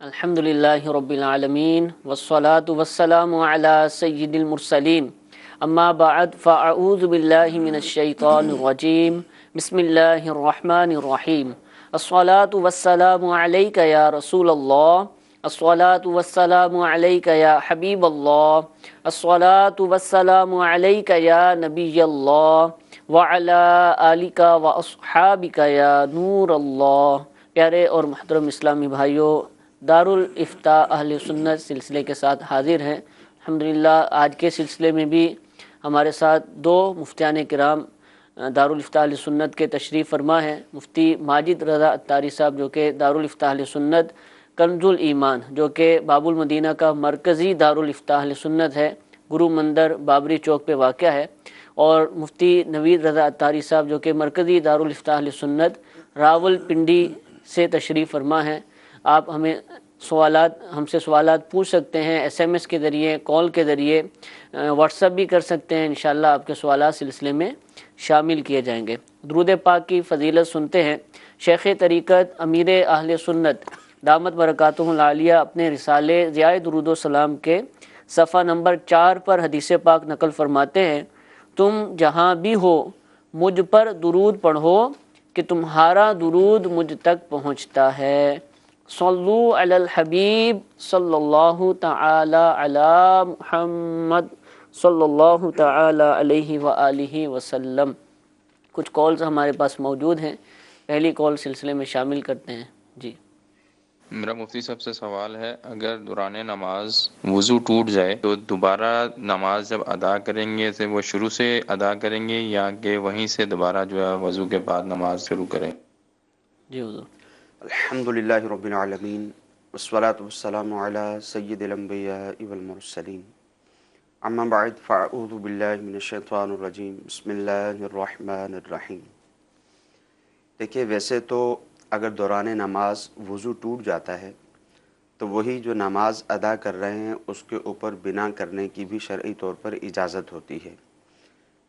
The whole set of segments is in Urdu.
الحمدللہ رب العالمین والصلاة والسلام علی سید المرسلین اما بعد فاعوذ باللہ من الشیطان الرجیم بسم اللہ الرحمن الرحیم الصلاة والسلام علیک یا رسول اللہ الصلاة والسلام علیک یا حبیب اللہ الصلاة والسلام علیک یا نبی اللہ وعلی آلک واصحابک یا نور اللہ۔ پیارے اور محترم اسلامی بھائیوں، دارالافتاء اہل سنت سلسلے کے ساتھ حاضر ہیں۔ الحمدللہ آج کے سلسلے میں بھی ہمارے ساتھ دو مفتیان کرام دارالافتاء اہل سنت کے تشریف فرما ہیں۔ مفتی ماجد رضا عطاری صاحب جو کہ دارالافتاء اہل سنت کنز الایمان جو کہ باب المدینہ کا مرکزی دارالافتاء اہل سنت ہے، گرو مندر بابری چوک پہ واقع ہے، اور مفتی نوید رضا عطاری صاحب جو کہ مرکزی دارالافتاء اہل سنت راول پنڈی سے تشریف فرما ہیں۔ آپ ہم سے سوالات پوچھ سکتے ہیں، SMS کے ذریعے، کال کے ذریعے، واٹس ایپ بھی کر سکتے ہیں۔ انشاءاللہ آپ کے سوالات سلسلے میں شامل کیے جائیں گے۔ درود پاک کی فضیلت سنتے ہیں۔ شیخ طریقت امیر اہل سنت دامت برکاتہ العالیہ اپنے رسالے ضیاء درود و سلام کے صفحہ نمبر 4 پر حدیث پاک نقل فرماتے ہیں، تم جہاں بھی ہو مجھ پر درود پڑھو کہ تمہارا درود مجھ تک پہنچتا ہے۔ صلو علی الحبیب صلی اللہ تعالی علی محمد صلی اللہ تعالی علیہ وآلہ وسلم۔ کچھ کالز ہمارے پاس موجود ہیں، پہلی کال سلسلے میں شامل کرتے ہیں۔ جی، میرا مفتی صاحب سے سوال ہے، اگر دوران نماز وضو ٹوٹ جائے تو دوبارہ نماز جب ادا کریں گے تو وہ شروع سے ادا کریں گے یا کہ وہیں سے دوبارہ جو ہے وضو کے بعد نماز شروع کریں؟ جی حضور۔ الحمدللہ رب العالمین والصلاة والسلام علی سید الانبیاء والمرسلین، اما بعد فاعوذ باللہ من الشیطان الرجیم، بسم اللہ الرحمن الرحیم۔ دیکھیے، ویسے تو اگر دوران نماز وضو ٹوٹ جاتا ہے تو وہی جو نماز ادا کر رہے ہیں اس کے اوپر بنا کرنے کی بھی شرعی طور پر اجازت ہوتی ہے،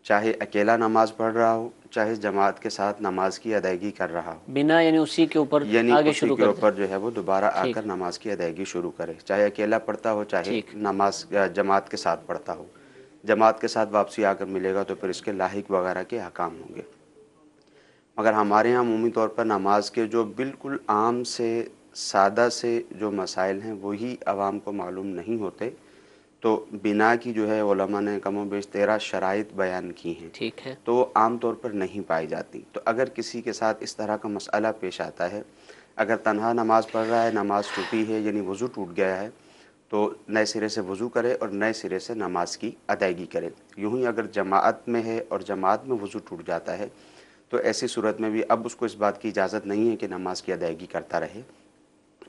چاہے اکیلا نماز پڑھ رہا ہو، چاہے جماعت کے ساتھ نماز کی ادائیگی کر رہا ہو، بنا یعنی اسی کے اوپر یعنی آگے اسی شروع کے کر اوپر جو ہے وہ دوبارہ آ کر نماز کی ادائیگی شروع کرے، چاہے اکیلا پڑھتا ہو چاہے نماز جماعت کے ساتھ پڑھتا ہو۔ جماعت کے ساتھ واپسی آ کر ملے گا تو پھر اس کے لاحق وغیرہ کے احکام ہوں گے۔ مگر ہمارے یہاں عمومی طور پر نماز کے جو بالکل عام سے سادہ سے جو مسائل ہیں وہی عوام کو معلوم نہیں ہوتے، تو بنا کی جو ہے علماء نے کم و بیش 13 شرائط بیان کی ہیں، ٹھیک ہے، تو وہ عام طور پر نہیں پائی جاتی۔ تو اگر کسی کے ساتھ اس طرح کا مسئلہ پیش آتا ہے، اگر تنہا نماز پڑھ رہا ہے، نماز ٹوٹی ہے یعنی وضو ٹوٹ گیا ہے، تو نئے سرے سے وضو کرے اور نئے سرے سے نماز کی ادائیگی کرے۔ یوں ہی اگر جماعت میں ہے اور جماعت میں وضو ٹوٹ جاتا ہے تو ایسی صورت میں بھی اب اس کو اس بات کی اجازت نہیں ہے کہ نماز کی ادائیگی کرتا رہے،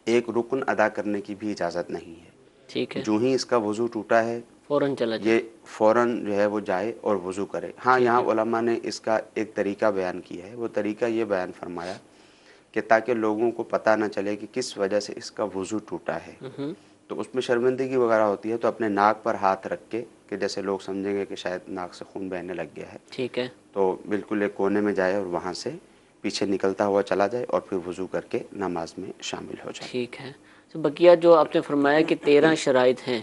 ایک رکن ادا کرنے کی بھی اجازت نہیں ہے۔ ٹھیک ہے، جو ہی اس کا وضو ٹوٹا ہے فوراً چلا جائے، یہ فوراً جو ہے وہ جائے اور وضو کرے۔ ہاں، یہاں علماء نے اس کا ایک طریقہ بیان کیا ہے، وہ طریقہ یہ بیان فرمایا کہ تاکہ لوگوں کو پتہ نہ چلے کہ کس وجہ سے اس کا وضو ٹوٹا ہے، تو اس میں شرمندگی وغیرہ ہوتی ہے، تو اپنے ناک پر ہاتھ رکھ کے کہ جیسے لوگ سمجھیں گے کہ شاید ناک سے خون بہنے لگ گیا ہے، ٹھیک ہے، تو بالکل ایک کونے میں جائے اور وہاں سے پیچھے نکلتا ہوا چلا جائے اور پھر وضو کر کے نماز میں شامل ہو جائے۔ ٹھیک ہے۔ بقیہ جو آپ نے فرمایا کہ 13 شرائط ہیں،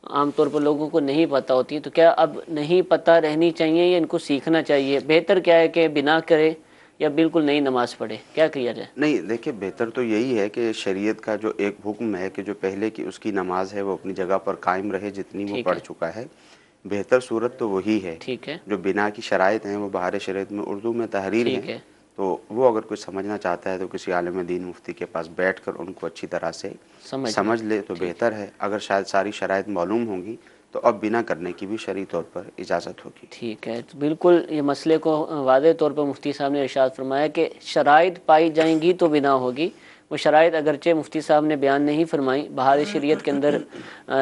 عام طور پر لوگوں کو نہیں پتہ ہوتی ہیں، تو کیا اب نہیں پتہ رہنی چاہیے یا ان کو سیکھنا چاہیے؟ بہتر کیا ہے کہ بنا کرے یا بالکل نئی نماز پڑھے؟ کیا کیا جائے؟ نہیں، دیکھیں، بہتر تو یہی ہے کہ شریعت کا جو ایک حکم ہے کہ جو پہلے کی اس کی نماز ہے وہ اپنی جگہ پر قائم رہے جتنی وہ پڑھ چکا ہے۔ بہتر صورت تو وہی ہے۔ ٹھیک ہے، جو بنا کی شرائط ہیں وہ بہار شریعت میں اردو میں تحریر ہیں، ٹھیک ہے، تو وہ اگر کوئی سمجھنا چاہتا ہے تو کسی عالم دین مفتی کے پاس بیٹھ کر ان کو اچھی طرح سے سمجھ لے تو بہتر ہے۔ اگر شاید ساری شرائط معلوم ہوں گی تو اب بنا کرنے کی بھی شرعی طور پر اجازت ہوگی۔ ٹھیک ہے، تو بالکل یہ مسئلے کو واضح طور پر مفتی صاحب نے ارشاد فرمایا کہ شرائط پائی جائیں گی تو بنا ہوگی۔ وہ شرائط اگرچہ مفتی صاحب نے بیان نہیں فرمائی، بہار شریعت کے اندر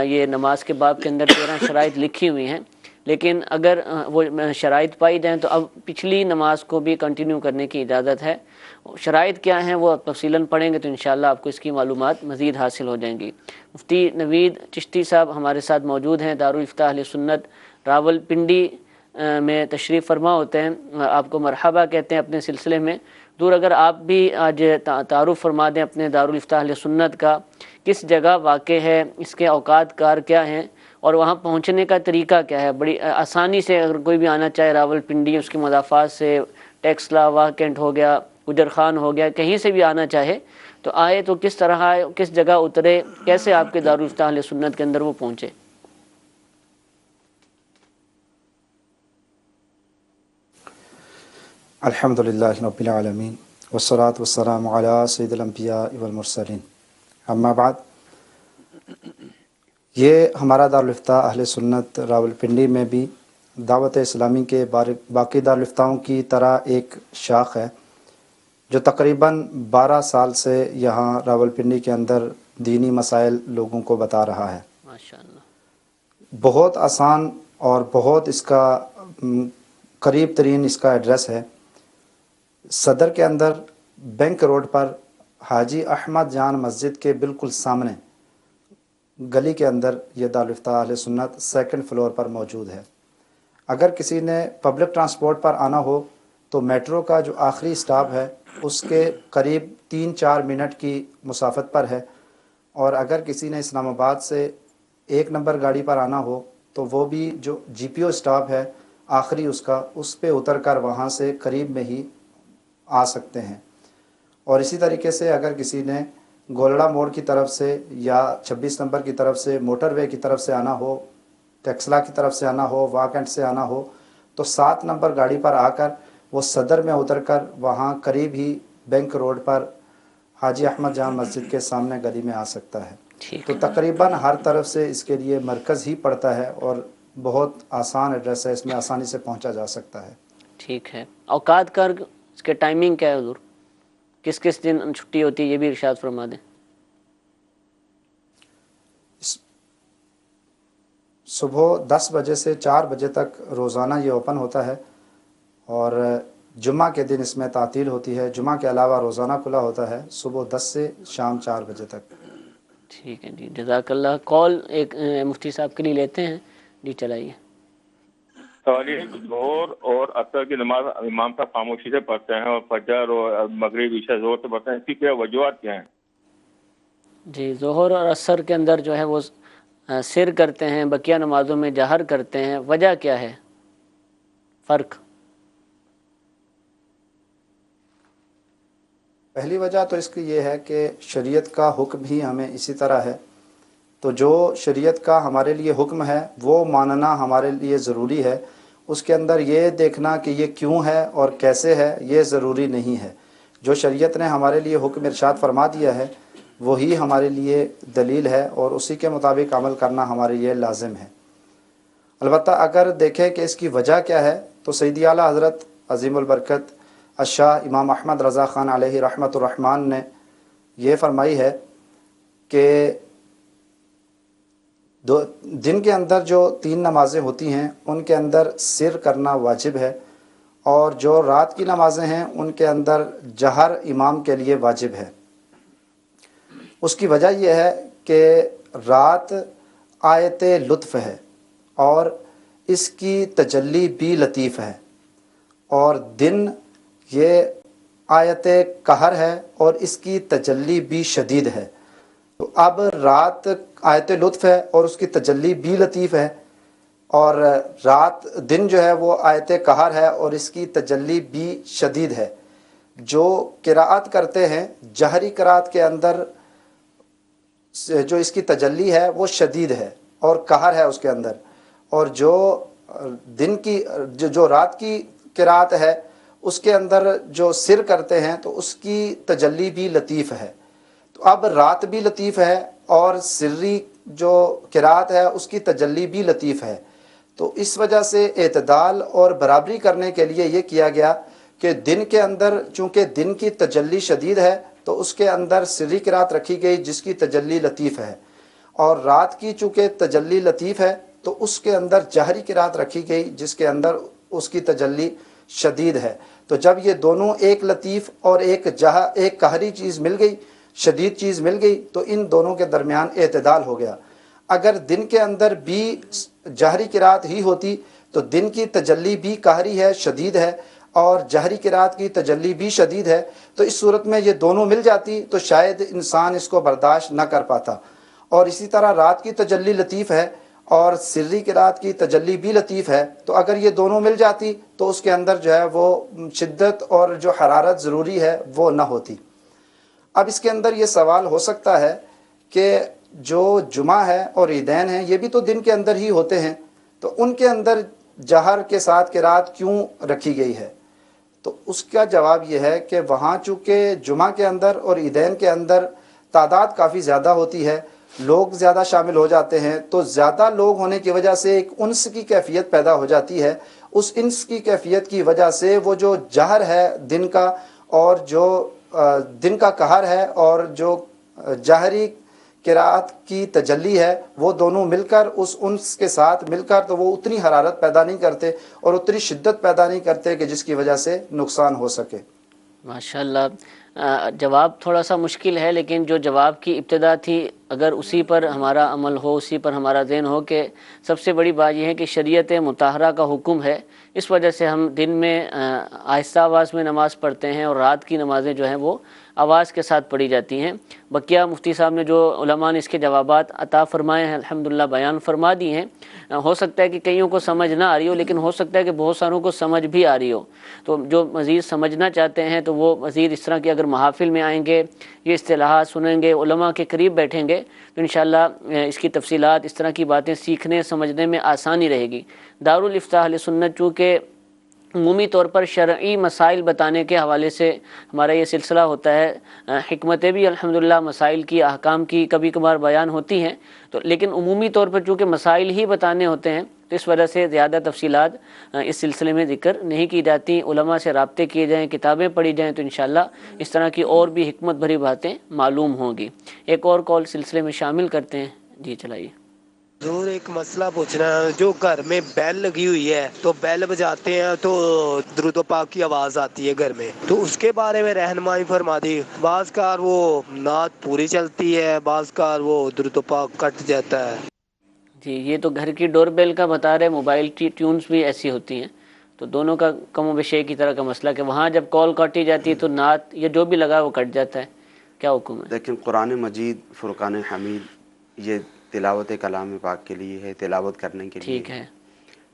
یہ نماز کے باب کے اندر 13 شرائط لکھی ہوئی ہیں، لیکن اگر وہ شرائط پائی جائیں تو اب پچھلی نماز کو بھی کنٹینیو کرنے کی اجازت ہے۔ شرائط کیا ہیں وہ تفصیلاً پڑھیں گے تو انشاءاللہ آپ کو اس کی معلومات مزید حاصل ہو جائیں گی۔ مفتی نوید چشتی صاحب ہمارے ساتھ موجود ہیں، دارالافتاء اہل سنت راول پنڈی میں تشریف فرما ہوتے ہیں، آپ کو مرحبا کہتے ہیں اپنے سلسلے میں۔ دور اگر آپ بھی آج تعارف فرما دیں اپنے دارالفتاح اہل سنت کا، کس جگہ واقع ہے، اس کے اوقات کار کیا ہیں، اور وہاں پہنچنے کا طریقہ کیا ہے؟ بڑی آسانی سے اگر کوئی بھی آنا چاہے راول پنڈی، اس کے مضافات سے ٹیکسلا، واہ کینٹ ہو گیا، گجر خان ہو گیا، کہیں سے بھی آنا چاہے تو آئے تو کس طرح آئے، کس جگہ اترے، کیسے آپ کے دارالفتاح اہل سنت کے اندر وہ پہنچے؟ الحمدللہ رب العالمین والصلاة والسلام علی سید الانبیاء والمرسلین، اما بعد۔ یہ ہمارا دارالفتاح اہل سنت راولپنڈی میں بھی دعوت اسلامی کے باقی دارالفتاحوں کی طرح ایک شاخ ہے جو تقریباً 12 سال سے یہاں راولپنڈی کے اندر دینی مسائل لوگوں کو بتا رہا ہے۔ ماشاءاللہ، بہت آسان اور بہت اس کا قریب ترین اس کا ایڈریس ہے۔ صدر کے اندر بینک روڈ پر حاجی احمد جان مسجد کے بالکل سامنے گلی کے اندر یہ دارالفتاح اہل سنت 2nd فلور پر موجود ہے۔ اگر کسی نے پبلک ٹرانسپورٹ پر آنا ہو تو میٹرو کا جو آخری اسٹاپ ہے اس کے قریب 3-4 منٹ کی مسافت پر ہے، اور اگر کسی نے اسلام آباد سے 1 نمبر گاڑی پر آنا ہو تو وہ بھی جو جی پی او اسٹاپ ہے آخری اس کا، اس پہ اتر کر وہاں سے قریب میں ہی آ سکتے ہیں۔ اور اسی طریقے سے اگر کسی نے گولڑا موڑ کی طرف سے یا 26 نمبر کی طرف سے موٹر وے کی طرف سے آنا ہو، ٹیکسلا کی طرف سے آنا ہو، واکنڈ سے آنا ہو تو 7 نمبر گاڑی پر آ کر وہ صدر میں اتر کر وہاں قریب ہی بینک روڈ پر حاجی احمد جان مسجد کے سامنے گلی میں آ سکتا ہے۔ تو تقریباً ہر طرف سے اس کے لیے مرکز ہی پڑتا ہے اور بہت آسان ایڈریس ہے، اس میں آسانی سے پہنچا جا سکتا ہے۔ ٹھیک ہے۔ اوقات کر اس کے ٹائمنگ کیا ہے حضور؟ کس کس دن چھٹی ہوتی ہے یہ بھی ارشاد فرما دیں۔ صبح 10 بجے سے 4 بجے تک روزانہ یہ اوپن ہوتا ہے، اور جمعہ کے دن اس میں تعطیل ہوتی ہے۔ جمعہ کے علاوہ روزانہ کھلا ہوتا ہے صبح 10 سے شام 4 بجے تک۔ ٹھیک ہے جی، جزاک اللہ۔ کال ایک مفتی صاحب کے لیے لیتے ہیں جی، چلائیے۔ تعلیم ظہر اور عصر کی نماز امام صاحب خاموشی سے پڑھتے ہیں، اور فجر اور مغرب عشاء زور سے پڑھتے ہیں، اس کی کیا وجوہات کیا ہیں؟ جی، ظہر اور عصر کے اندر جو ہے وہ سر کرتے ہیں، بقیہ نمازوں میں جہر کرتے ہیں، وجہ کیا ہے، فرق؟ پہلی وجہ تو اس کی یہ ہے کہ شریعت کا حکم ہی ہمیں اسی طرح ہے، تو جو شریعت کا ہمارے لیے حکم ہے وہ ماننا ہمارے لیے ضروری ہے۔ اس کے اندر یہ دیکھنا کہ یہ کیوں ہے اور کیسے ہے یہ ضروری نہیں ہے۔ جو شریعت نے ہمارے لیے حکم ارشاد فرما دیا ہے وہی ہمارے لیے دلیل ہے، اور اسی کے مطابق عمل کرنا ہمارے لیے لازم ہے۔ البتہ اگر دیکھیں کہ اس کی وجہ کیا ہے تو سیدی اعلیٰ حضرت عظیم البرکت الشاہ امام احمد رضا خان علیہ رحمۃ الرحمن نے یہ فرمائی ہے کہ دن کے اندر جو 3 نمازیں ہوتی ہیں ان کے اندر سر کرنا واجب ہے، اور جو رات کی نمازیں ہیں ان کے اندر جہر امام کے لیے واجب ہے۔ اس کی وجہ یہ ہے کہ رات آیت لطف ہے اور اس کی تجلی بھی لطیف ہے، اور دن یہ آیت قہر ہے اور اس کی تجلی بھی شدید ہے۔ تو اب رات آیت لطف ہے اور اس کی تجلی بھی لطیف ہے، اور دن جو ہے وہ آیت قہر ہے اور اس کی تجلی بھی شدید ہے۔ جو قراءت کرتے ہیں جہری قراءت کے اندر جو اس کی تجلی ہے وہ شدید ہے اور قہر ہے اس کے اندر، اور جو دن کی جو رات کی قراءت ہے اس کے اندر جو سر کرتے ہیں تو اس کی تجلی بھی لطیف ہے۔ تو اب رات بھی لطیف ہے اور سری جو قراءت ہے اس کی تجلی بھی لطیف ہے، تو اس وجہ سے اعتدال اور برابری کرنے کے لیے یہ کیا گیا کہ دن کے اندر چونکہ دن کی تجلی شدید ہے تو اس کے اندر سری قراءت رکھی گئی جس کی تجلی لطیف ہے، اور رات کی چونکہ تجلی لطیف ہے تو اس کے اندر جہری قراءت رکھی گئی جس کے اندر اس کی تجلی شدید ہے۔ تو جب یہ دونوں ایک لطیف اور ایک قہری چیز مل گئی، شدید چیز مل گئی، تو ان دونوں کے درمیان اعتدال ہو گیا۔ اگر دن کے اندر بھی جہری قراءت ہی ہوتی تو دن کی تجلی بھی قہری ہے، شدید ہے، اور جہری قرات کی تجلی بھی شدید ہے، تو اس صورت میں یہ دونوں مل جاتی تو شاید انسان اس کو برداشت نہ کر پاتا۔ اور اسی طرح رات کی تجلی لطیف ہے اور سری قرات کی تجلی بھی لطیف ہے، تو اگر یہ دونوں مل جاتی تو اس کے اندر جو ہے وہ شدت اور جو حرارت ضروری ہے وہ نہ ہوتی۔ اب اس کے اندر یہ سوال ہو سکتا ہے کہ جو جمعہ ہے اور عیدین ہیں یہ بھی تو دن کے اندر ہی ہوتے ہیں، تو ان کے اندر جہر کے ساتھ قرات کیوں رکھی گئی ہے؟ تو اس کا جواب یہ ہے کہ وہاں چونکہ جمعہ کے اندر اور عیدین کے اندر تعداد کافی زیادہ ہوتی ہے، لوگ زیادہ شامل ہو جاتے ہیں، تو زیادہ لوگ ہونے کی وجہ سے ایک انس کی کیفیت پیدا ہو جاتی ہے۔ اس انس کی کیفیت کی وجہ سے وہ جو جہر ہے دن کا اور جو دن کا قہر ہے اور جو جہری قرات کی تجلی ہے، وہ دونوں مل کر اس انس کے ساتھ مل کر تو وہ اتنی حرارت پیدا نہیں کرتے اور اتنی شدت پیدا نہیں کرتے کہ جس کی وجہ سے نقصان ہو سکے۔ ماشاءاللہ، جواب تھوڑا سا مشکل ہے، لیکن جو جواب کی ابتدا تھی اگر اسی پر ہمارا عمل ہو، اسی پر ہمارا ذہن ہو کہ سب سے بڑی بات یہ ہے کہ شریعت مطہرہ کا حکم ہے، اس وجہ سے ہم دن میں آہستہ آواز میں نماز پڑھتے ہیں اور رات کی نمازیں جو ہیں وہ آواز کے ساتھ پڑھی جاتی ہیں۔ بقیہ مفتی صاحب نے جو علماء نے اس کے جوابات عطا فرمائے ہیں الحمدللہ بیان فرما دی ہیں۔ ہو سکتا ہے کہ کئیوں کو سمجھ نہ آ رہی ہو، لیکن ہو سکتا ہے کہ بہت ساروں کو سمجھ بھی آ رہی ہو، تو جو مزید سمجھنا چاہتے ہیں تو وہ مزید اس طرح کی اگر محافل میں آئیں گے، یہ اصطلاحات سنیں گے، علماء کے قریب بیٹھیں گے تو انشاءاللہ اس کی تفصیلات، اس طرح کی باتیں سیکھنے سمجھنے میں آسانی رہے گی۔ دارالافتاء اہل سنت چونکہ عمومی طور پر شرعی مسائل بتانے کے حوالے سے ہمارا یہ سلسلہ ہوتا ہے، حکمتیں بھی الحمدللہ مسائل کی، احکام کی کبھی کبھار بیان ہوتی ہیں، تو لیکن عمومی طور پر چونکہ مسائل ہی بتانے ہوتے ہیں تو اس وجہ سے زیادہ تفصیلات اس سلسلے میں ذکر نہیں کی جاتی۔ علماء سے رابطے کیے جائیں، کتابیں پڑھی جائیں تو انشاءاللہ اس طرح کی اور بھی حکمت بھری باتیں معلوم ہوں گی۔ ایک اور کال سلسلے میں شامل کرتے ہیں، جی چلائیے۔ حضور ایک مسئلہ پوچھنا ہے، جو گھر میں بیل لگی ہوئی ہے تو بیل بجاتے ہیں تو درود و پاک کی آواز آتی ہے گھر میں، تو اس کے بارے میں رہنمائی فرما دی۔ بعض کار وہ نعت پوری چلتی ہے، بعض کار وہ درود و پاک کٹ جاتا ہے۔ جی یہ تو گھر کی ڈور بیل کا بتا رہے، موبائل کی ٹیونز بھی ایسی ہوتی ہیں، تو دونوں کا کم و بیش ایک ہی طرح کا مسئلہ کہ وہاں جب کال کاٹی جاتی ہے تو نعت یا جو بھی لگا وہ کٹ جاتا ہے، کیا حکم ہے؟ لیکن قرآن مجید فرقان حمید یہ تلاوت کلام پاک کے لیے ہے، تلاوت کرنے کے لیے ٹھیک ہے،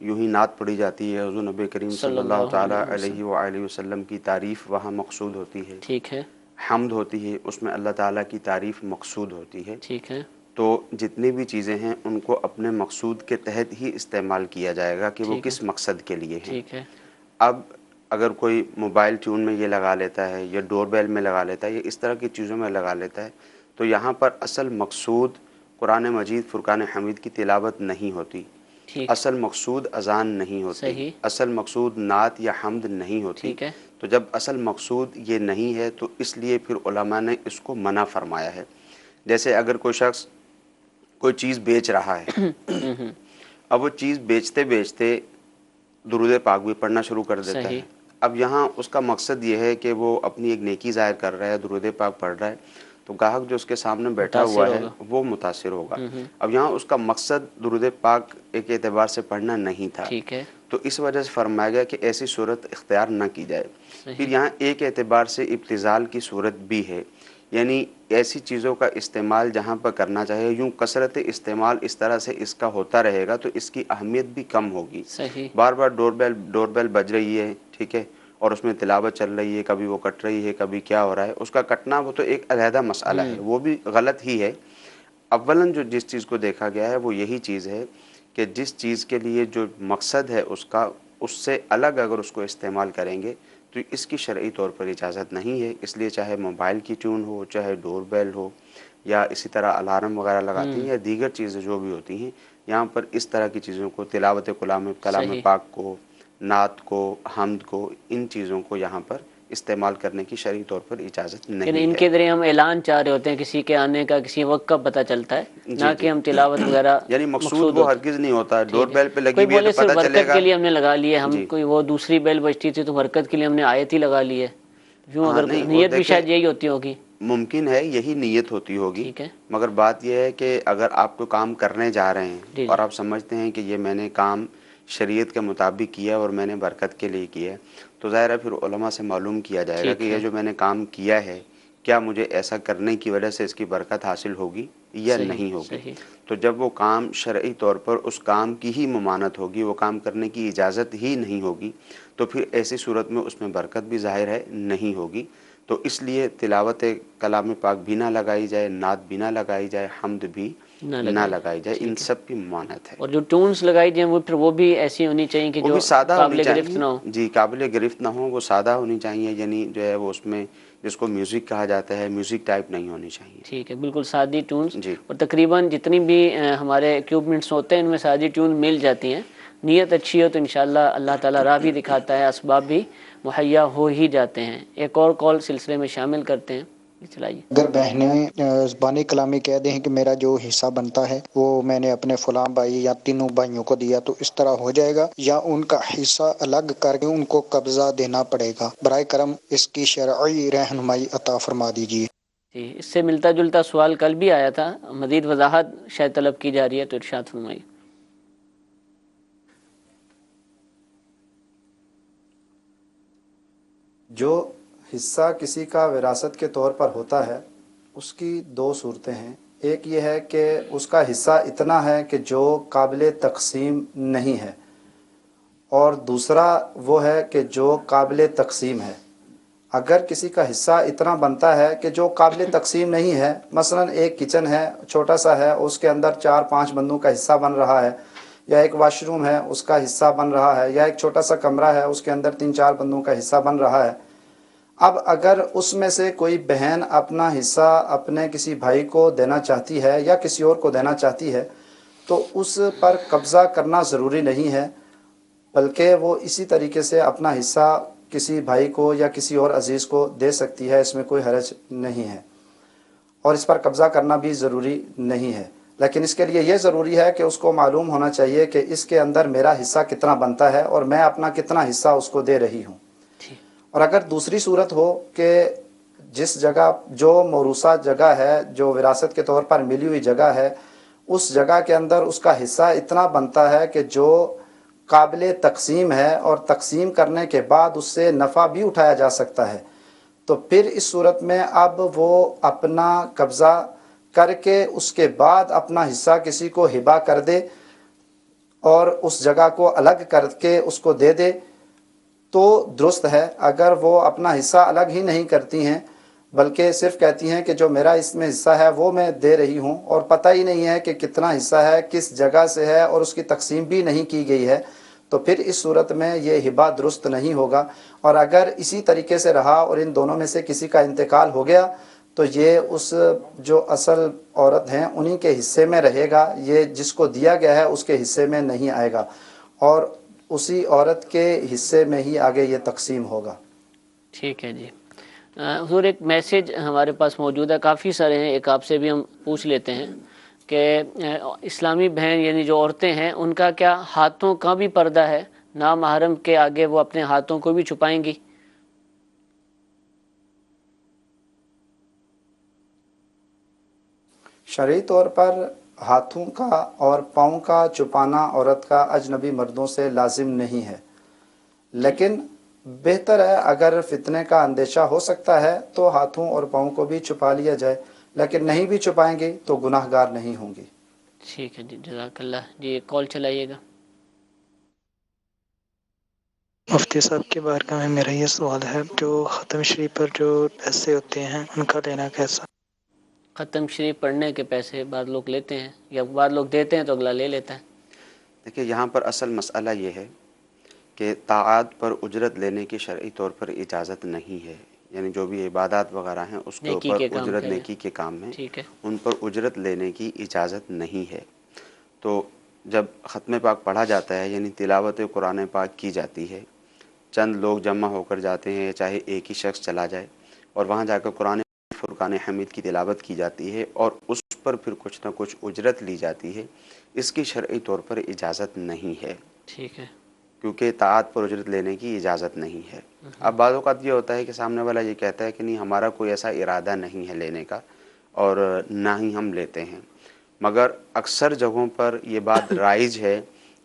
یوں ہی نعت پڑھی جاتی ہے، حضور نبی کریم صلی اللہ تعالیٰ علیہ وآلہ وسلم کی تعریف وہاں مقصود ہوتی ہے، ٹھیک ہے، حمد ہوتی ہے، اس میں اللہ تعالیٰ کی تعریف مقصود ہوتی ہے۔ ٹھیک ہے، تو جتنی بھی چیزیں ہیں ان کو اپنے مقصود کے تحت ہی استعمال کیا جائے گا کہ وہ کس مقصد کے لیے ہیں۔ ٹھیک ہے، اب اگر کوئی موبائل ٹیون میں یہ لگا لیتا ہے یا ڈور بیل میں لگا لیتا ہے یا اس طرح کی چیزوں میں لگا لیتا ہے تو یہاں پر اصل مقصود قرآن مجید فرقان حمید کی تلاوت نہیں ہوتی، ٹھیک، اصل مقصود اذان نہیں ہوتی، صحیح، اصل مقصود نعت یا حمد نہیں ہوتی۔ ٹھیک ہے، تو جب اصل مقصود یہ نہیں ہے تو اس لیے پھر علماء نے اس کو منع فرمایا ہے۔ جیسے اگر کوئی شخص کوئی چیز بیچ رہا ہے، اب وہ چیز بیچتے بیچتے درود پاک بھی پڑھنا شروع کر دیتا ہے، اب یہاں اس کا مقصد یہ ہے کہ وہ اپنی ایک نیکی ظاہر کر رہا ہے، درود پاک پڑھ رہا ہے، تو گاہک جو اس کے سامنے بیٹھا ہوا ہے وہ متاثر ہوگا۔ اب یہاں اس کا مقصد درود پاک ایک اعتبار سے پڑھنا نہیں تھا، ٹھیک ہے، تو اس وجہ سے فرمایا گیا کہ ایسی صورت اختیار نہ کی جائے۔ پھر یہاں ایک اعتبار سے ابتذال کی صورت بھی ہے، یعنی ایسی چیزوں کا استعمال جہاں پر کرنا چاہے، یوں کثرت استعمال اس طرح سے اس کا ہوتا رہے گا تو اس کی اہمیت بھی کم ہوگی۔ صحیح، بار بار ڈور بیل بج رہی ہے، ٹھیک ہے، اور اس میں تلاوت چل رہی ہے، کبھی وہ کٹ رہی ہے، کبھی کیا ہو رہا ہے، اس کا کٹنا وہ تو ایک علیحدہ مسئلہ ہے، وہ بھی غلط ہی ہے۔ اولاً جو جس چیز کو دیکھا گیا ہے وہ یہی چیز ہے کہ جس چیز کے لیے جو مقصد ہے اس کا، اس سے الگ اگر اس کو استعمال کریں گے تو اس کی شرعی طور پر اجازت نہیں ہے۔ اس لیے چاہے موبائل کی ٹیون ہو، چاہے ڈور بیل ہو، یا اسی طرح الارم وغیرہ لگاتی ہیں یا دیگر چیزیں جو بھی ہوتی ہیں، یہاں پر اس طرح کی چیزوں کو، تلاوت کلام پاک کو، نعت کو، حمد کو، ان چیزوں کو یہاں پر استعمال کرنے کی شرعی طور پر اجازت نہیں یعنی ہے۔ ان کے ذریعے ہم اعلان چاہ رہے ہوتے ہیں کسی کے آنے کا، کسی وقت کا پتہ چلتا ہے، نہ کہ ہم تلاوت وغیرہ یعنی مقصود وہ ہرگز نہیں ہوتا ہے۔ ڈور بیل پہ لگی کوئی ہوئی ہے بولے تو صرف پتہ چلے برکت گا، کے لیے ہم نے لگا لی ہے، ہم کوئی وہ دوسری بیل بجتی تھی تو برکت کے لیے ہم نے آیت ہی لگا لی ہے، یوں اگر نیت بھی شاید یہی ہوتی ہوگی۔ ممکن ہے یہی نیت ہوتی ہوگی، ٹھیک ہے، مگر بات یہ ہے کہ اگر آپ کو کام کرنے جا رہے ہیں اور آپ سمجھتے ہیں کہ یہ میں نے کام شریعت کے مطابق کیا اور میں نے برکت کے لیے کیا ہے، تو ظاہر ہے پھر علماء سے معلوم کیا جائے گا کہ یہ جو میں نے کام کیا ہے کیا مجھے ایسا کرنے کی وجہ سے اس کی برکت حاصل ہوگی یا نہیں ہوگی. تو جب وہ کام شرعی طور پر اس کام کی ہی ممانت ہوگی، وہ کام کرنے کی اجازت ہی نہیں ہوگی، تو پھر ایسی صورت میں اس میں برکت بھی ظاہر ہے نہیں ہوگی. تو اس لیے تلاوت کلام پاک بھی نہ لگائی جائے، نعت بھی نہ لگائی جائے، حمد بھی نہ لگائی جائے، ان سب کی ممانعت ہے. اور جو ٹونز لگائی جائیں وہ پھر وہ بھی ایسی ہونی چاہیے کہ وہ جو بھی سادہ ہونی قابل گرفت چاہیے، نہ ہو. جی قابل گرفت نہ ہو، وہ سادہ ہونی چاہیے، یعنی جو ہے وہ اس میں جس کو میوزک کہا جاتا ہے میوزک ٹائپ نہیں ہونی چاہیے. ٹھیک ہے، بالکل سادی ٹونز. جی اور تقریباً جتنی بھی ہمارے ایکوپمنٹس ہوتے ہیں ان میں سادی ٹون مل جاتی ہیں. نیت اچھی ہو تو انشاءاللہ اللہ تعالیٰ راہ بھی دکھاتا ہے، اسباب بھی مہیا ہو ہی جاتے ہیں. ایک اور کال سلسلے میں شامل کرتے ہیں، چلائیے. اگر بہنیں زبانی کلامی کہہ دیں کہ میرا جو حصہ بنتا ہے وہ میں نے اپنے فلاں بھائی یا تینوں بھائیوں کو دیا، تو اس طرح ہو جائے گا یا ان کا حصہ الگ کر کے ان کو قبضہ دینا پڑے گا؟ برائے کرم اس کی شرعی رہنمائی عطا فرما دیجیے. جی، اس سے ملتا جلتا سوال کل بھی آیا تھا، مزید وضاحت شاید طلب کی جا رہی ہے، تو ارشاد فرمائیے. جو حصہ کسی کا وراثت کے طور پر ہوتا ہے اس کی دو صورتیں ہیں. ایک یہ ہے کہ اس کا حصہ اتنا ہے کہ جو قابل تقسیم نہیں ہے، اور دوسرا وہ ہے کہ جو قابل تقسیم ہے. اگر کسی کا حصہ اتنا بنتا ہے کہ جو قابل تقسیم نہیں ہے، مثلا ایک کچن ہے چھوٹا سا ہے، اس کے اندر 4-5 بندوں کا حصہ بن رہا ہے، یا ایک واش روم ہے اس کا حصہ بن رہا ہے، یا ایک چھوٹا سا کمرہ ہے اس کے اندر 3-4 بندوں کا حصہ بن رہا ہے. اب اگر اس میں سے کوئی بہن اپنا حصہ اپنے کسی بھائی کو دینا چاہتی ہے یا کسی اور کو دینا چاہتی ہے تو اس پر قبضہ کرنا ضروری نہیں ہے، بلکہ وہ اسی طریقے سے اپنا حصہ کسی بھائی کو یا کسی اور عزیز کو دے سکتی ہے، اس میں کوئی حرج نہیں ہے، اور اس پر قبضہ کرنا بھی ضروری نہیں ہے. لیکن اس کے لیے یہ ضروری ہے کہ اس کو معلوم ہونا چاہیے کہ اس کے اندر میرا حصہ کتنا بنتا ہے اور میں اپنا کتنا حصہ اس کو دے رہی ہوں. اور اگر دوسری صورت ہو کہ جس جگہ جو موروثہ جگہ ہے، جو وراثت کے طور پر ملی ہوئی جگہ ہے، اس جگہ کے اندر اس کا حصہ اتنا بنتا ہے کہ جو قابل تقسیم ہے اور تقسیم کرنے کے بعد اس سے نفع بھی اٹھایا جا سکتا ہے، تو پھر اس صورت میں اب وہ اپنا قبضہ کر کے اس کے بعد اپنا حصہ کسی کو ہبہ کر دے اور اس جگہ کو الگ کر کے اس کو دے دے تو درست ہے. اگر وہ اپنا حصہ الگ ہی نہیں کرتی ہیں بلکہ صرف کہتی ہیں کہ جو میرا اس میں حصہ ہے وہ میں دے رہی ہوں، اور پتہ ہی نہیں ہے کہ کتنا حصہ ہے، کس جگہ سے ہے، اور اس کی تقسیم بھی نہیں کی گئی ہے، تو پھر اس صورت میں یہ ہبہ درست نہیں ہوگا. اور اگر اسی طریقے سے رہا اور ان دونوں میں سے کسی کا انتقال ہو گیا تو یہ اس جو اصل عورت ہیں انہی کے حصے میں رہے گا، یہ جس کو دیا گیا ہے اس کے حصے میں نہیں آئے گا، اور اسی عورت کے حصے میں ہی آگے یہ تقسیم ہوگا. ٹھیک ہے جی. حضور ایک میسج ہمارے پاس موجود ہے، کافی سارے ہیں، ایک آپ سے بھی ہم پوچھ لیتے ہیں کہ اسلامی بہن یعنی جو عورتیں ہیں ان کا کیا ہاتھوں کا بھی پردہ ہے؟ نامحرم کے آگے وہ اپنے ہاتھوں کو بھی چھپائیں گی؟ شرعی طور پر ہاتھوں کا اور پاؤں کا چھپانا عورت کا اجنبی مردوں سے لازم نہیں ہے، لیکن بہتر ہے اگر فتنے کا اندیشہ ہو سکتا ہے تو ہاتھوں اور پاؤں کو بھی چھپا لیا جائے، لیکن نہیں بھی چھپائیں گی تو گناہ گار نہیں ہوں گی. ٹھیک ہے جی، جزاک اللہ. جی ایک کال چلائیے گا. مفتی صاحب کی بارگاہ میں میرا یہ سوال ہے، جو ختم شریف پر جو پیسے ہوتے ہیں ان کا لینا کیسا؟ ختم شریف پڑھنے کے پیسے بعض لوگ لیتے ہیں یا بعض لوگ دیتے ہیں تو اگلا لے لیتا ہے. دیکھیے یہاں پر اصل مسئلہ یہ ہے کہ طاعات پر اجرت لینے کی شرعی طور پر اجازت نہیں ہے، یعنی جو بھی عبادات وغیرہ ہیں اس کے نیکی اوپر کے کام اجرت، کہہ رہے ہیں. نیکی کے کام میں ٹھیک ہے. ان پر اجرت لینے کی اجازت نہیں ہے. تو جب ختم پاک پڑھا جاتا ہے یعنی تلاوت قرآن پاک کی جاتی ہے، چند لوگ جمع ہو کر جاتے ہیں، چاہے ایک ہی شخص چلا جائے، اور وہاں جا کر قرآن فرقان حمید کی تلاوت کی جاتی ہے اور اس پر پھر کچھ نہ کچھ اجرت لی جاتی ہے، اس کی شرعی طور پر اجازت نہیں ہے. ٹھیک ہے. کیونکہ طاعت پر اجرت لینے کی اجازت نہیں ہے. اب بعض اوقات یہ ہوتا ہے کہ سامنے والا یہ کہتا ہے کہ نہیں ہمارا کوئی ایسا ارادہ نہیں ہے لینے کا اور نہ ہی ہم لیتے ہیں، مگر اکثر جگہوں پر یہ بات رائج ہے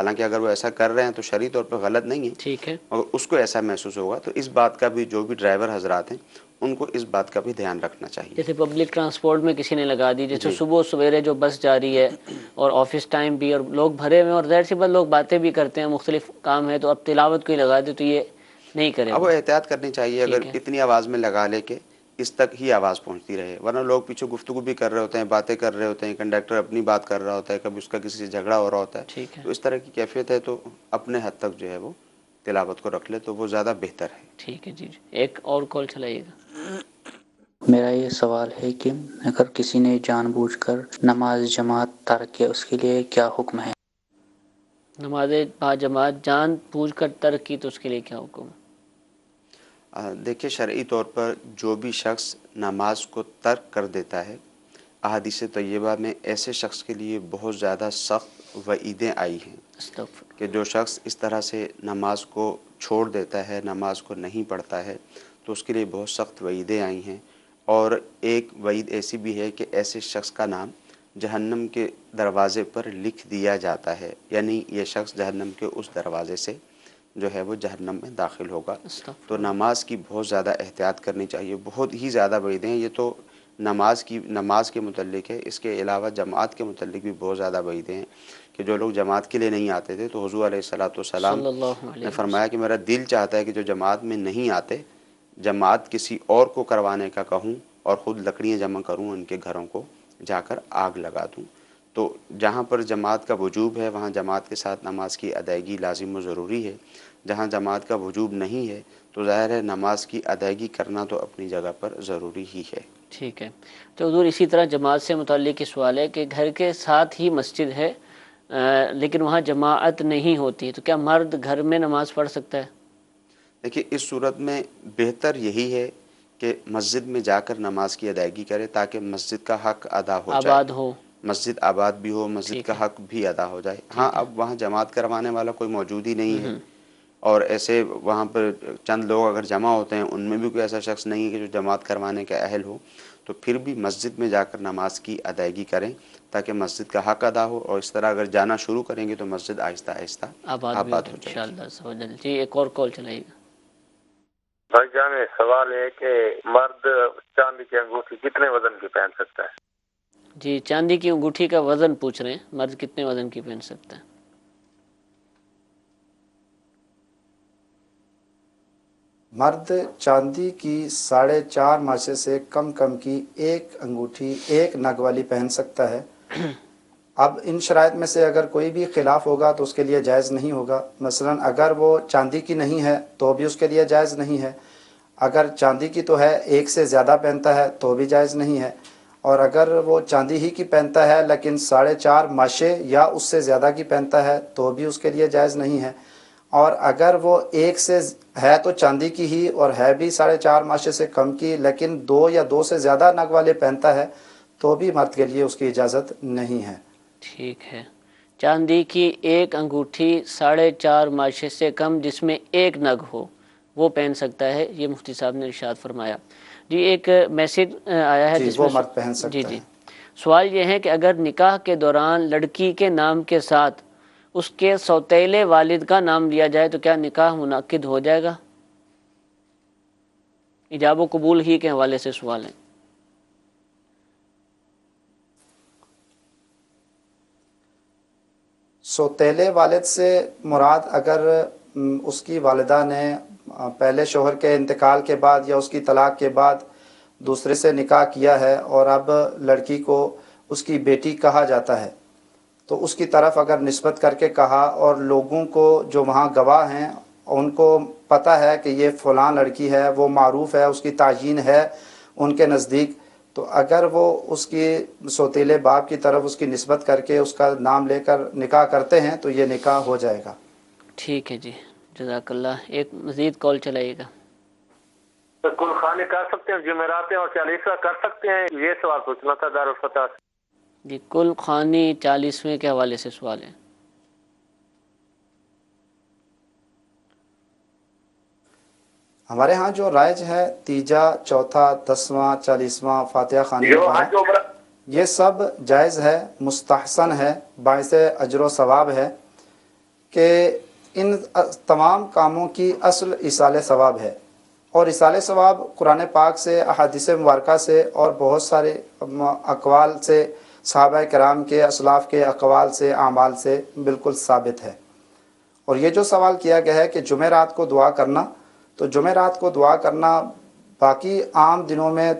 حالانکہ اگر وہ ایسا کر رہے ہیں تو شرعی طور پر غلط نہیں ہے، ٹھیک ہے، اور اس کو ایسا محسوس ہوگا تو اس بات کا بھی جو بھی ڈرائیور حضرات ہیں ان کو اس بات کا بھی دھیان رکھنا چاہیے. جیسے پبلک ٹرانسپورٹ میں کسی نے لگا دی، جیسے جی. صبح سویرے جو بس جا رہی ہے اور آفس ٹائم بھی اور لوگ بھرے ہوئے اور ظاہر سی بات لوگ باتیں بھی کرتے ہیں، مختلف کام ہے، تو اب تلاوت کو ہی لگا دے تو یہ نہیں کرے. اب وہ احتیاط کرنی چاہیے، اگر ٹھیک ہے، اتنی آواز میں لگا لے کہ اس تک ہی آواز پہنچتی رہے، ورنہ لوگ پیچھے گفتگو بھی کر رہے ہوتے ہیں، باتیں کر رہے ہوتے ہیں، کنڈکٹر اپنی بات کر رہا ہوتا ہے، کبھی اس کا کسی سے جھگڑا ہو رہا ہوتا ہے، ٹھیک ہے، تو اس طرح کی کیفیت ہے تو اپنے حد تک جو ہے وہ تلاوت کو رکھ لے تو وہ زیادہ بہتر ہے. ٹھیک ہے جی. ایک اور کال چلائیے گا. میرا یہ سوال ہے کہ اگر کسی نے جان بوجھ کر نماز جماعت ترک کیا اس کے لیے کیا حکم ہے؟ نماز با جماعت جان بوجھ کر ترک کی تو اس کے لیے کیا حکم ہے؟ دیکھیے شرعی طور پر جو بھی شخص نماز کو ترک کر دیتا ہے، احادیث طیبہ میں ایسے شخص کے لیے بہت زیادہ سخت وعیدیں آئی ہیں استغفر. کہ جو شخص اس طرح سے نماز کو چھوڑ دیتا ہے، نماز کو نہیں پڑھتا ہے، تو اس کے لیے بہت سخت وعیدیں آئی ہیں. اور ایک وعید ایسی بھی ہے کہ ایسے شخص کا نام جہنم کے دروازے پر لکھ دیا جاتا ہے، یعنی یہ شخص جہنم کے اس دروازے سے جو ہے وہ جہنم میں داخل ہوگا. تو نماز کی بہت زیادہ احتیاط کرنی چاہیے، بہت ہی زیادہ وعیدیں ہیں. یہ تو نماز کے متعلق ہے، اس کے علاوہ جماعت کے متعلق بھی بہت زیادہ وعیدیں ہیں کہ جو لوگ جماعت کے لیے نہیں آتے تھے تو حضور علیہ الصلاۃ والسلام صلی اللہ علیہ نے وسلم. فرمایا کہ میرا دل چاہتا ہے کہ جو جماعت میں نہیں آتے، جماعت کسی اور کو کروانے کا کہوں اور خود لکڑیاں جمع کروں، ان کے گھروں کو جا کر آگ لگا دوں. تو جہاں پر جماعت کا وجوب ہے وہاں جماعت کے ساتھ نماز کی ادائیگی لازم و ضروری ہے. جہاں جماعت کا وجوب نہیں ہے تو ظاہر ہے نماز کی ادائیگی کرنا تو اپنی جگہ پر ضروری ہی ہے. ٹھیک ہے. تو حضور اسی طرح جماعت سے متعلق سوال ہے کہ گھر کے ساتھ ہی مسجد ہے لیکن وہاں جماعت نہیں ہوتی، تو کیا مرد گھر میں نماز پڑھ سکتا ہے؟ دیکھیے اس صورت میں بہتر یہی ہے کہ مسجد میں جا کر نماز کی ادائیگی کرے تاکہ مسجد کا حق ادا ہو جائے، آباد ہو. مسجد آباد بھی ہو، مسجد ٹھیک کا ہے، حق بھی ادا ہو جائے. ہاں ٹھیک ہے. اب وہاں جماعت کروانے والا کوئی موجود ہی نہیں ہے اور ایسے وہاں پر چند لوگ اگر جمع ہوتے ہیں، ان میں بھی کوئی ایسا شخص نہیں ہے کہ جو جماعت کروانے کا اہل ہو، تو پھر بھی مسجد میں جا کر نماز کی ادائیگی کریں تاکہ مسجد کا حق ادا ہو. اور اس طرح اگر جانا شروع کریں گے تو مسجد آہستہ آہستہ آباد بھی آباد ہوتا ہو ہے جائے گی. انشاءاللہ. جی ایک اور کال چلائیے گا. بھائی جان سوال ہے کہ مرد چاندی کی انگوٹھی کتنے وزن کی پہن سکتا ہے؟ جی چاندی کی انگوٹھی کا وزن پوچھ رہے ہیں، مرد کتنے وزن کی پہن سکتا ہے؟ مرد چاندی کی 4.5 ماشے سے کم کی ایک انگوٹھی ایک نگ والی پہن سکتا ہے. اب ان شرائط میں سے اگر کوئی بھی خلاف ہوگا تو اس کے لیے جائز نہیں ہوگا. مثلا اگر وہ چاندی کی نہیں ہے تو بھی اس کے لیے جائز نہیں ہے، اگر چاندی کی تو ہے ایک سے زیادہ پہنتا ہے تو بھی جائز نہیں ہے، اور اگر وہ چاندی ہی کی پہنتا ہے لیکن 4.5 ماشے یا اس سے زیادہ کی پہنتا ہے تو بھی اس کے لیے جائز نہیں ہے. اور اگر وہ ایک سے ہے تو چاندی کی ہی اور ہے بھی 4.5 ماشے سے کم کی لیکن 2 یا 2 سے زیادہ نگ والے پہنتا ہے تو بھی مرد کے لیے اس کی اجازت نہیں ہے. ٹھیک ہے. چاندی کی ایک انگوٹھی 4.5 ماشے سے کم جس میں ایک نگ ہو وہ پہن سکتا ہے، یہ مفتی صاحب نے ارشاد فرمایا. جی ایک میسیج آیا ہے جی جس وہ میں مرد پہن سکتا جی ہے. سوال یہ ہے کہ اگر نکاح کے دوران لڑکی کے نام کے ساتھ اس کے سوتیلے والد کا نام لیا جائے تو کیا نکاح منعقد ہو جائے گا؟ ایجاب و قبول ہی کے حوالے سے سوال ہے. سوتیلے والد سے مراد اگر اس کی والدہ نے پہلے شوہر کے انتقال کے بعد یا اس کی طلاق کے بعد دوسرے سے نکاح کیا ہے اور اب لڑکی کو اس کی بیٹی کہا جاتا ہے تو اس کی طرف اگر نسبت کر کے کہا اور لوگوں کو جو وہاں گواہ ہیں ان کو پتہ ہے کہ یہ فلاں لڑکی ہے، وہ معروف ہے، اس کی تعیین ہے ان کے نزدیک، تو اگر وہ اس کی سوتیلے باپ کی طرف اس کی نسبت کر کے اس کا نام لے کر نکاح کرتے ہیں تو یہ نکاح ہو جائے گا. ٹھیک ہے جی جزاک اللہ. ایک مزید کال چلائیے گا. کل خانے کر سکتے ہیں جمعراتیں اور 40واں کر سکتے ہیں؟ یہ سوال پوچھنا تھا دارالفتح سے. جی کل خوانی 40ویں کے حوالے سے سوال ہے. ہمارے ہاں جو رائج ہے تیجا، چوتھا، 10واں، 40واں فاتحہ خوانی وغیرہ یہ سب جائز ہے، مستحسن ہے، باعث اجر و ثواب ہے. کہ ان تمام کاموں کی اصل ایصال ثواب ہے، اور ایصال ثواب قرآن پاک سے، احادیث مبارکہ سے اور بہت سارے اقوال سے، صحابہ کرام کے، اسلاف کے اقوال سے، اعمال سے بالکل ثابت ہے۔ اور یہ جو سوال کیا گیا ہے کہ جمعرات کو دعا کرنا، تو جمعرات کو دعا کرنا باقی عام دنوں میں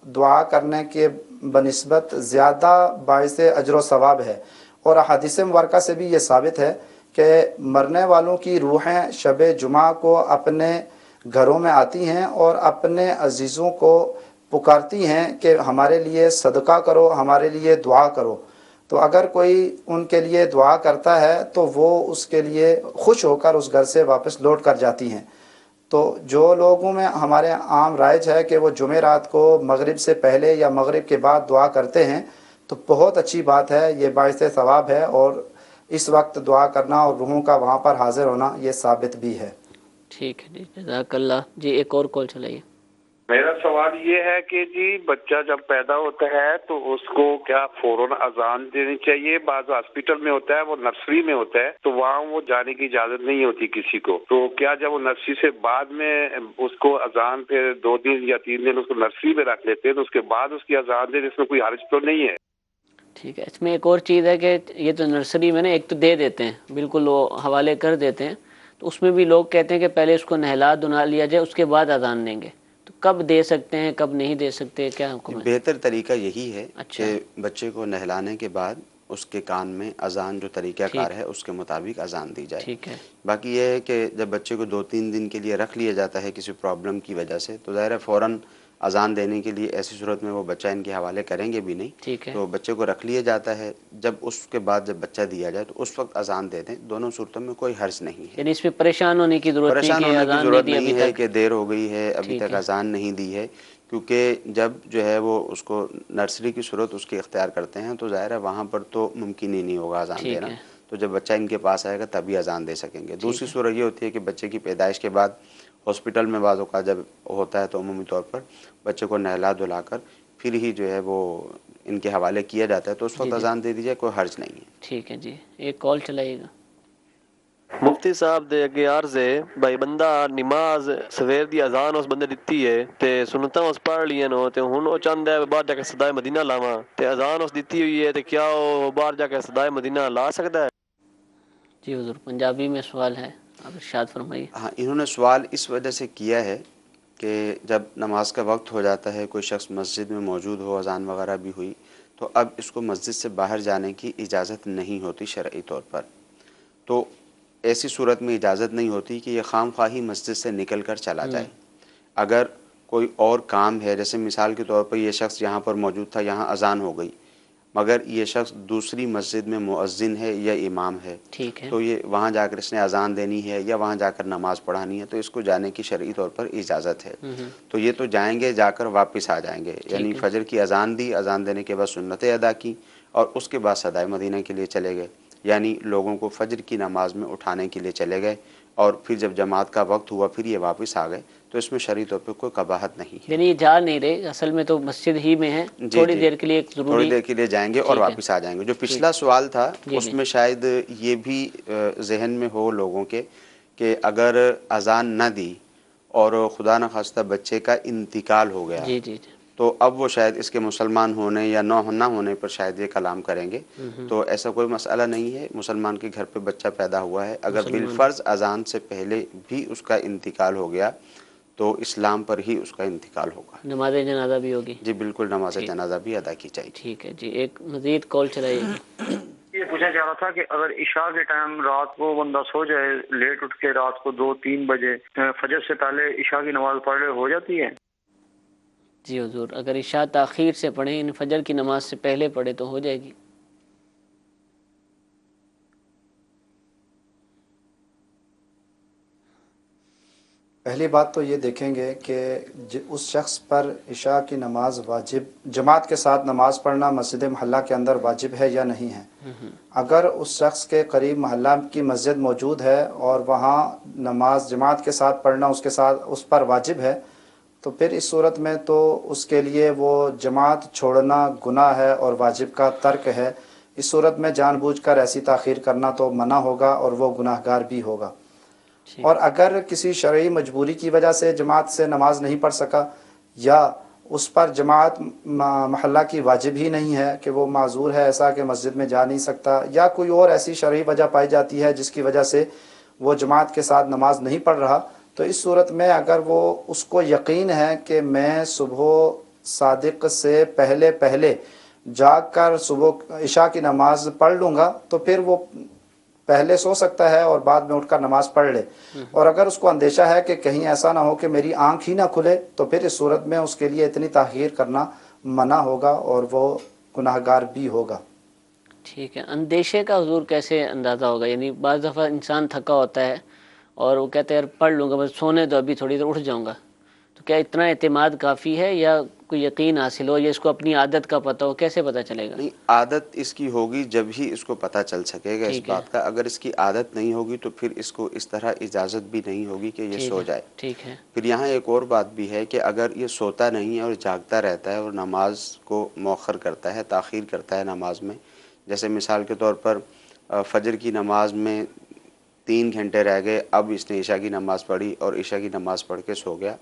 دعا کرنے کے بنسبت زیادہ باعث اجر و ثواب ہے، اور احادیث مبارکہ سے بھی یہ ثابت ہے کہ مرنے والوں کی روحیں شب جمعہ کو اپنے گھروں میں آتی ہیں اور اپنے عزیزوں کو پکارتی ہیں کہ ہمارے لیے صدقہ کرو، ہمارے لیے دعا کرو۔ تو اگر کوئی ان کے لیے دعا کرتا ہے تو وہ اس کے لیے خوش ہو کر اس گھر سے واپس لوٹ کر جاتی ہیں۔ تو جو لوگوں میں ہمارے عام رائج ہے کہ وہ جمعرات کو مغرب سے پہلے یا مغرب کے بعد دعا کرتے ہیں، تو بہت اچھی بات ہے، یہ باعث ثواب ہے، اور اس وقت دعا کرنا اور روحوں کا وہاں پر حاضر ہونا یہ ثابت بھی ہے۔ ٹھیک ہے جی، جزاک اللہ۔ جی ایک اور کال چلائیے۔ میرا سوال یہ ہے کہ جی بچہ جب پیدا ہوتا ہے تو اس کو کیا فوراً اذان دینی چاہیے؟ بعض ہاسپٹل میں ہوتا ہے، وہ نرسری میں ہوتا ہے، تو وہاں وہ جانے کی اجازت نہیں ہوتی کسی کو، تو کیا جب وہ نرسری سے بعد میں اس کو اذان پھر 2 دن یا 3 دن اس کو نرسری میں رکھ لیتے ہیں تو اس کے بعد اس کی اذان دیں، اس میں کوئی حرج تو نہیں ہے؟ ٹھیک ہے، اس میں ایک اور چیز ہے کہ یہ تو نرسری میں نا ایک تو دے دیتے ہیں، بالکل وہ حوالے کر دیتے ہیں، تو اس میں بھی لوگ کہتے ہیں کہ پہلے اس کو نہلا دھلا لیا جائے، اس کے بعد اذان دیں گے، تو کب دے سکتے ہیں کب نہیں دے سکتے، کیا حکم ہے؟ بہتر طریقہ یہی ہے اچھا، کہ بچے کو نہلانے کے بعد اس کے کان میں اذان جو طریقہ کار ہے اس کے مطابق اذان دی جائے۔ ٹھیک ہے، باقی یہ ہے کہ جب بچے کو 2-3 دن کے لیے رکھ لیا جاتا ہے کسی پرابلم کی وجہ سے، تو ظاہر ہے فوراً اذان دینے کے لیے ایسی صورت میں وہ بچہ ان کے حوالے کریں گے بھی نہیں، ٹھیک ہے، تو بچے کو رکھ لیا جاتا ہے، جب اس کے بعد جب بچہ دیا جائے تو اس وقت اذان دے دیں، دونوں صورتوں میں کوئی حرج نہیں ہے۔ یعنی اس میں پریشان ہونے کی ضرورت نہیں پریشان کہ ہونے کی اذان ضرورت نہیں دی ابھی نہیں ہے تک، کہ دیر ہو گئی ہے ابھی ٹھیک تک ہے، اذان نہیں دی ہے، کیونکہ جب جو ہے وہ اس کو نرسری کی صورت اس کی اختیار کرتے ہیں تو ظاہر ہے وہاں پر تو ممکن ہی نہیں ہوگا اذان ٹھیک دینا، ہے، تو جب بچہ ان کے پاس آئے گا تبھی اذان دے سکیں گے۔ دوسری صورت یہ ہوتی ہے کہ بچے کی پیدائش کے بعد ہاسپٹل میں بعض اوقات جب ہوتا ہے تو عمومی طور پر بچے کو نہلا دھلا کر پھر ہی جو ہے وہ ان کے حوالے کیا جاتا ہے، تو اس وقت اذان دے دیجیے، کوئی حرج نہیں ہے۔ ٹھیک ہے جی، ایک کال چلائیے گا۔ مفتی صاحب دے اگے عرض ہے بھائی بندہ نماز سویر دی اذان اس بندے دتی ہے تے سنتاں اس پڑھ لیاں نو تے ہن او چاہندا ہے باہر جا کے صدائے مدینہ لاواں تے اذان اس دتی ہوئی ہے تے کیا او باہر جا کے صدائے مدینہ لا سکدا ہے؟ جی حضور، پنجابی میں سوال ہے، آپ ارشاد فرمائیے۔ ہاں، انہوں نے سوال اس وجہ سے کیا ہے کہ جب نماز کا وقت ہو جاتا ہے، کوئی شخص مسجد میں موجود ہو، اذان وغیرہ بھی ہوئی، تو اب اس کو مسجد سے باہر جانے کی اجازت نہیں ہوتی شرعی طور پر، تو ایسی صورت میں اجازت نہیں ہوتی کہ یہ خام خواہی مسجد سے نکل کر چلا جائے۔ اگر کوئی اور کام ہے، جیسے مثال کے طور پر یہ شخص یہاں پر موجود تھا، یہاں اذان ہو گئی، مگر یہ شخص دوسری مسجد میں مؤذن ہے یا امام ہے، ٹھیک ہے، تو یہ وہاں جا کر اس نے اذان دینی ہے یا وہاں جا کر نماز پڑھانی ہے، تو اس کو جانے کی شرعی طور پر اجازت ہے، تو یہ تو جائیں گے، جا کر واپس آ جائیں گے، یعنی فجر کی اذان دی، اذان دینے کے بعد سنتیں ادا کی اور اس کے بعد صدائے مدینہ کے لیے چلے گئے، یعنی لوگوں کو فجر کی نماز میں اٹھانے کے لیے چلے گئے، اور پھر جب جماعت کا وقت ہوا پھر یہ واپس آ گئے، تو اس میں شرعی طور پہ کوئی قباحت نہیں ہے۔ یعنی یہ جا نہیں رہے، اصل میں تو مسجد ہی میں ہے، تھوڑی دیر کے لیے ضروری، تھوڑی دیر کے لیے جائیں گے اور واپس آ جائیں گے۔ جو پچھلا سوال تھا اس میں شاید یہ بھی ذہن میں ہو لوگوں کے کہ اگر اذان نہ دی اور خدا نخواستہ بچے کا انتقال ہو گیا، تو اب وہ شاید اس کے مسلمان ہونے یا نہ ہونے پر شاید یہ کلام کریں گے، تو ایسا کوئی مسئلہ نہیں ہے، مسلمان کے گھر پہ بچہ پیدا ہوا ہے، اگر بالفرض اذان سے پہلے بھی اس کا انتقال ہو گیا تو اسلام پر ہی اس کا انتقال ہوگا، نماز جنازہ بھی ہوگی۔ جی بالکل، نماز جنازہ بھی ادا کی جائے گی۔ ٹھیک ہے جی، ایک مزید کال چلائیے گا۔ یہ پوچھنا چاہ رہا تھا کہ اگر عشاء کے ٹائم رات کو بندہ سو جائے لیٹ اٹھ کے رات کو 2-3 بجے فجر سے پہلے عشاء کی نماز پڑھ لے، ہو جاتی ہے؟ جی حضور، اگر عشاء تاخیر سے پڑھیں، فجر کی نماز سے پہلے پڑھے تو ہو جائے گی۔ پہلی بات تو یہ دیکھیں گے کہ اس شخص پر عشاء کی نماز واجب، جماعت کے ساتھ نماز پڑھنا مسجد محلہ کے اندر واجب ہے یا نہیں ہے۔ اگر اس شخص کے قریب محلہ کی مسجد موجود ہے اور وہاں نماز جماعت کے ساتھ پڑھنا اس پر واجب ہے، تو پھر اس صورت میں تو اس کے لیے وہ جماعت چھوڑنا گناہ ہے اور واجب کا ترک ہے، اس صورت میں جان بوجھ کر ایسی تاخیر کرنا تو منع ہوگا اور وہ گناہ گار بھی ہوگا۔ اور اگر کسی شرعی مجبوری کی وجہ سے جماعت سے نماز نہیں پڑھ سکا یا اس پر جماعت محلہ کی واجب ہی نہیں ہے کہ وہ معذور ہے ایسا کہ مسجد میں جا نہیں سکتا، یا کوئی اور ایسی شرعی وجہ پائی جاتی ہے جس کی وجہ سے وہ جماعت کے ساتھ نماز نہیں پڑھ رہا، تو اس صورت میں اگر وہ اس کو یقین ہے کہ میں صبح صادق سے پہلے جاگ کر صبح عشاء کی نماز پڑھ لوں گا تو پھر وہ پہلے سو سکتا ہے اور بعد میں اٹھ کر نماز پڑھ لے۔ اور اگر اس کو اندیشہ ہے کہ کہیں ایسا نہ ہو کہ میری آنکھ ہی نہ کھلے تو پھر اس صورت میں اس کے لیے اتنی تاخیر کرنا منع ہوگا اور وہ گناہ گار بھی ہوگا۔ ٹھیک ہے، اندیشے کا حضور کیسے اندازہ ہوگا؟ یعنی بعض دفعہ انسان تھکا ہوتا ہے اور وہ کہتے ہیں یار پڑھ لوں گا بس سونے دو ابھی تھوڑی دیر اٹھ جاؤں گا، تو کیا اتنا اعتماد کافی ہے یا کوئی یقین حاصل ہو یا اس کو اپنی عادت کا پتہ ہو؟ کیسے پتہ چلے گا؟ نہیں، عادت اس کی ہوگی جب ہی اس کو پتہ چل سکے گا اس بات کا۔ اگر اس کی عادت نہیں ہوگی تو پھر اس کو اس طرح اجازت بھی نہیں ہوگی کہ یہ سو جائے۔ ٹھیک ہے۔ پھر یہاں ایک اور بات بھی ہے کہ اگر یہ سوتا نہیں ہے اور جاگتا رہتا ہے اور نماز کو مؤخر کرتا ہے، تاخیر کرتا ہے نماز میں، جیسے مثال کے طور پر فجر کی نماز میں 3 گھنٹے رہ گئے، اب اس نے عشاء کی نماز پڑھی اور عشاء کی نماز پڑھ کے سو گیا،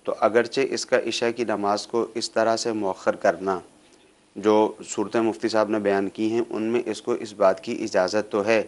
تو اگرچہ اس کا عشاء کی نماز کو اس طرح سے مؤخر کرنا جو صورتیں مفتی صاحب نے بیان کی ہیں ان میں اس کو اس بات کی اجازت تو ہے،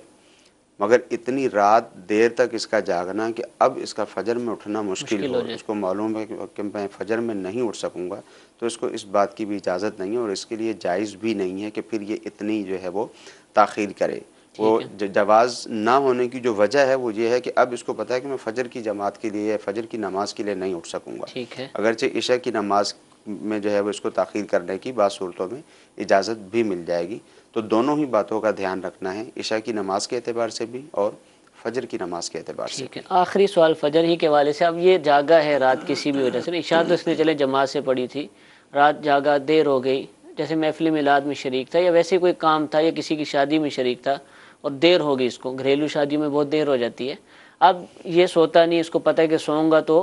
مگر اتنی رات دیر تک اس کا جاگنا کہ اب اس کا فجر میں اٹھنا مشکل ہو، اس کو معلوم ہے کہ میں فجر میں نہیں اٹھ سکوں گا، تو اس کو اس بات کی بھی اجازت نہیں ہے اور اس کے لیے جائز بھی نہیں ہے کہ پھر یہ اتنی جو ہے وہ تاخیر کرے۔ وہ جواز نہ ہونے کی جو وجہ ہے وہ یہ ہے کہ اب اس کو پتہ ہے کہ میں فجر کی جماعت کے لیے فجر کی نماز کے لیے نہیں اٹھ سکوں گا۔ اگرچہ عشاء کی نماز میں جو ہے وہ اس کو تاخیر کرنے کی بعض صورتوں میں اجازت بھی مل جائے گی، تو دونوں ہی باتوں کا دھیان رکھنا ہے، عشاء کی نماز کے اعتبار سے بھی اور فجر کی نماز کے اعتبار سے۔ ٹھیک ہے، آخری سوال فجر ہی کے والے سے، اب یہ جاگا ہے رات کسی بھی وجہ سے، عشاء تو اس نے چلے جماعت سے پڑھی تھی، رات جاگا دیر ہو گئی، جیسے محفل میلاد میں شریک تھا یا ویسے کوئی کام تھا یا کسی کی شادی میں شریک تھا اور دیر ہو گئی، اس کو گھریلو شادی میں بہت دیر ہو جاتی ہے، اب یہ سوتا نہیں، اس کو پتہ ہے کہ سوؤں گا تو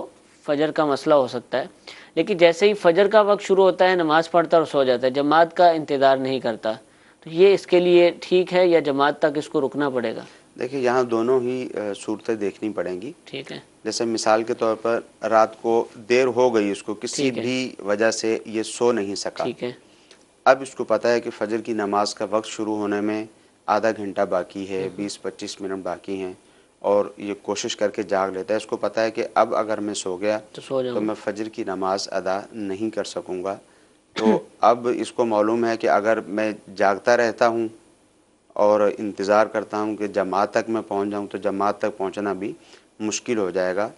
فجر کا مسئلہ ہو سکتا ہے، لیکن جیسے ہی فجر کا وقت شروع ہوتا ہے نماز پڑھتا اور سو جاتا ہے، جماعت کا انتظار نہیں کرتا، تو یہ اس کے لیے ٹھیک ہے یا جماعت تک اس کو رکنا پڑے گا؟ دیکھیں یہاں دونوں ہی صورتیں دیکھنی پڑیں گی۔ ٹھیک ہے، جیسے مثال کے طور پر رات کو دیر ہو گئی، اس کو کسی بھی وجہ سے یہ سو نہیں سکا، ٹھیک ہے، اب اس کو پتہ ہے کہ فجر کی نماز کا وقت شروع ہونے میں آدھا گھنٹہ باقی ہے، 20-25 منٹ باقی ہیں، اور یہ کوشش کر کے جاگ لیتا ہے، اس کو پتہ ہے کہ اب اگر میں سو گیا تو میں فجر کی نماز ادا نہیں کر سکوں گا، تو اب اس کو معلوم ہے کہ اگر میں جاگتا رہتا ہوں اور انتظار کرتا ہوں کہ جماعت تک میں پہنچ جاؤں تو جماعت تک پہنچنا بھی مشکل ہو جائے گا۔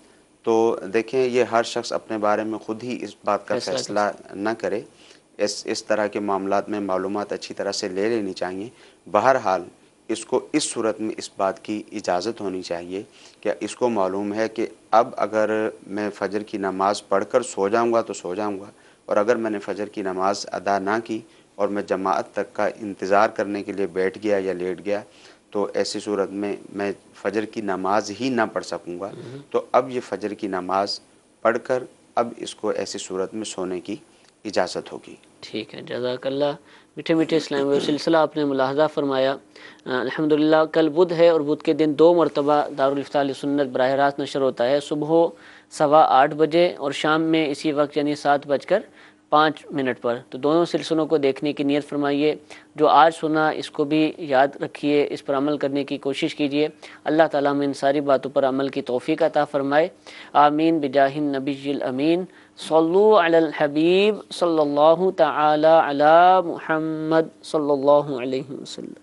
تو دیکھیں یہ ہر شخص اپنے بارے میں خود ہی اس بات کا فیصلہ نہ کرے، اس طرح کے معاملات میں معلومات اچھی طرح سے لے لینی چاہیے۔ بہرحال اس کو اس صورت میں اس بات کی اجازت ہونی چاہیے کہ اس کو معلوم ہے کہ اب اگر میں فجر کی نماز پڑھ کر سو جاؤں گا تو سو جاؤں گا، اور اگر میں نے فجر کی نماز ادا نہ کی اور میں جماعت تک کا انتظار کرنے کے لیے بیٹھ گیا یا لیٹ گیا تو ایسی صورت میں فجر کی نماز ہی نہ پڑھ سکوں گا، تو اب یہ فجر کی نماز پڑھ کر اب اس کو ایسی صورت میں سونے کی اجازت ہوگی۔ ٹھیک ہے، جزاک اللہ۔ میٹھے میٹھے اسلامی سلسلہ آپ نے ملاحظہ فرمایا، الحمدللہ کل بدھ ہے اور بدھ کے دن 2 مرتبہ دارالفتاح اہل سنت براہ راست نشر ہوتا ہے، صبح 8:15 بجے اور شام میں اسی وقت یعنی 7:05 پر، تو دونوں سلسلوں کو دیکھنے کی نیت فرمائیے۔ جو آج سنا اس کو بھی یاد رکھیے، اس پر عمل کرنے کی کوشش کیجیے، اللہ تعالیٰ ہمیں ان ساری باتوں پر عمل کی توفیق عطا فرمائے، آمین بجاہ النبی الامین۔ صلو علی الحبیب صلی اللہ تعالی علی محمد صلی اللہ علیہ وسلم۔